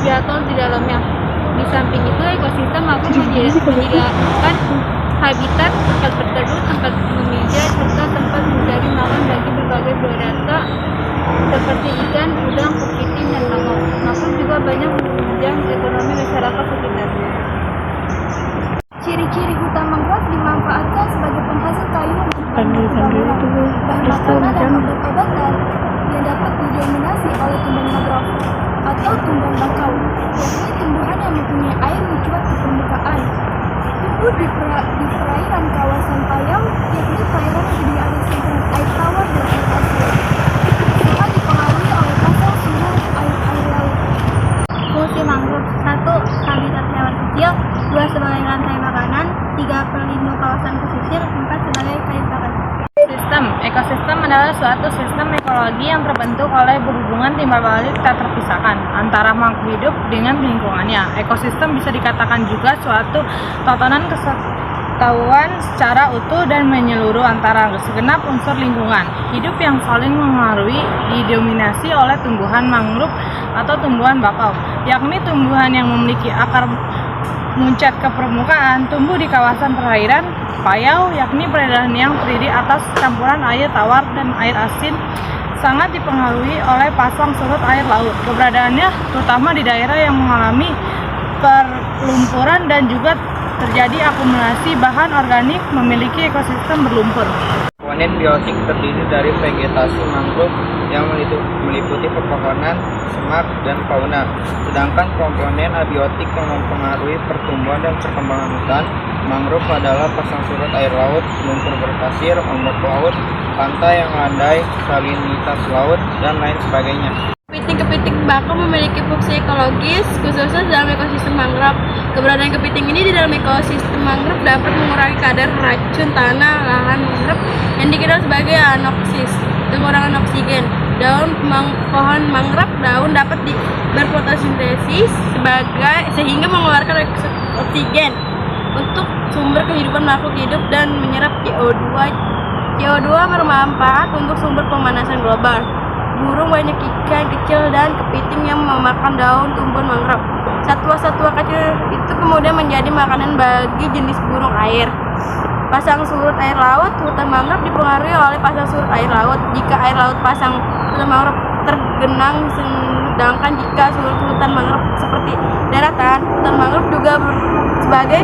biaton di dalamnya. Di samping itu, ekosistem mampu menyediakan habitat, tempat berteduh, tempat memijat, serta tempat mencari makan bagi berbagai biodata seperti ikan, udang, kepiting, dan mangrove. Maupun juga banyak menunjang ekonomi masyarakat sekitarnya. Ciri-ciri hutan mangrove dimanfaatkan sebagai penghasil kayu untuk bangunan, bahan makanan dan obat-obatan yang dapat didominasi oleh tumbuhan mangrove atau tumbuhan bakau, yakni tumbuhan yang mempunyai air mencuat ke permukaan. Tumbuh di perairan kawasan Payau, yakni perairan yang terdiri atas campuran air tawar dan air pasir. Sangat dipengaruhi oleh pasang surut air laut. Fungsi mangrove: 1. Habitat hewan kecil, 2. sebagai rantai makanan, 3. pelindung kawasan pesisir, 4. sebagai kayu bakar. Ekosistem adalah suatu sistem ekologi yang terbentuk oleh berhubungan timbal balik tak terpisahkan antara makhluk hidup dengan lingkungannya. Ekosistem bisa dikatakan juga suatu tatanan kesatuan secara utuh dan menyeluruh antara segenap unsur lingkungan hidup yang saling mempengaruhi, didominasi oleh tumbuhan mangrove atau tumbuhan bakau, yakni tumbuhan yang memiliki akar muncat ke permukaan, tumbuh di kawasan perairan Payau, yakni perairan yang terdiri atas campuran air tawar dan air asin, sangat dipengaruhi oleh pasang surut air laut. Keberadaannya terutama di daerah yang mengalami perlumpuran dan juga terjadi akumulasi bahan organik memiliki ekosistem berlumpur. Komponen biotik terdiri dari vegetasi mangrove yang meliputi pepohonan, semak, dan fauna. Sedangkan komponen abiotik yang mempengaruhi pertumbuhan dan perkembangan hutan mangrove adalah pasang surut air laut, lumpur berpasir, ombak laut, pantai yang landai, salinitas laut, dan lain sebagainya. Kepiting bakau memiliki fungsi ekologis khususnya dalam ekosistem mangrove. Keberadaan kepiting ini di dalam ekosistem mangrove dapat mengurangi kadar racun tanah lahan mangrove yang dikenal sebagai anoksis, kekurangan oksigen. Daun pohon mangrove dapat berfotosintesis sehingga mengeluarkan oksigen untuk sumber kehidupan makhluk hidup dan menyerap CO2. CO2 bermanfaat untuk sumber pemanasan global. Burung banyak ikan kecil dan kepiting yang memakan daun tumbuhan mangrove. Satwa-satwa kecil itu kemudian menjadi makanan bagi jenis burung air. Pasang surut air laut: hutan mangrove dipengaruhi oleh pasang surut air laut. Jika air laut pasang hutan mangrove tergenang, sedangkan jika surut hutan mangrove seperti daratan, hutan mangrove juga sebagai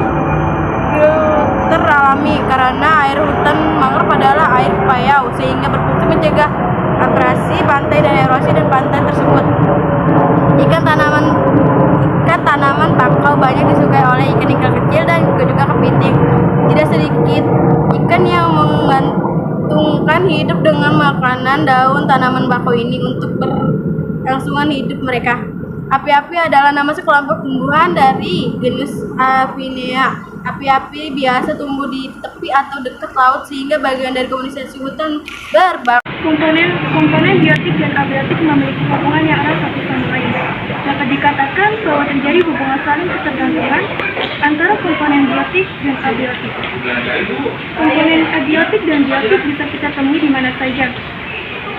filter alami karena air hutan mangrove adalah air payau sehingga berfungsi mencegah abrasi pantai dan erosi dan pantai tersebut. Ikan tanaman bakau banyak disukai oleh ikan-ikan kecil dan juga kepiting. Tidak sedikit ikan yang menggantungkan hidup dengan makanan daun tanaman bakau ini untuk berlangsungan hidup mereka. Api-api adalah nama sekelompok tumbuhan dari genus Avicennia. Api-api biasa tumbuh di tepi atau dekat laut sehingga bagian dari komunitas hutan berbakau. Komponen biotik dan abiotik memiliki hubungan yang erat satu sama lain. Dapat dikatakan bahwa terjadi hubungan saling ketergantungan antara komponen biotik dan abiotik. Komponen abiotik dan biotik bisa kita temui di mana saja,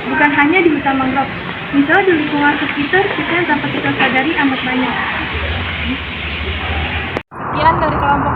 bukan hanya di hutan mangrove. Misalnya di lingkungan sekitar kita yang tanpa kita sadari amat banyak. Sekian dari kelompok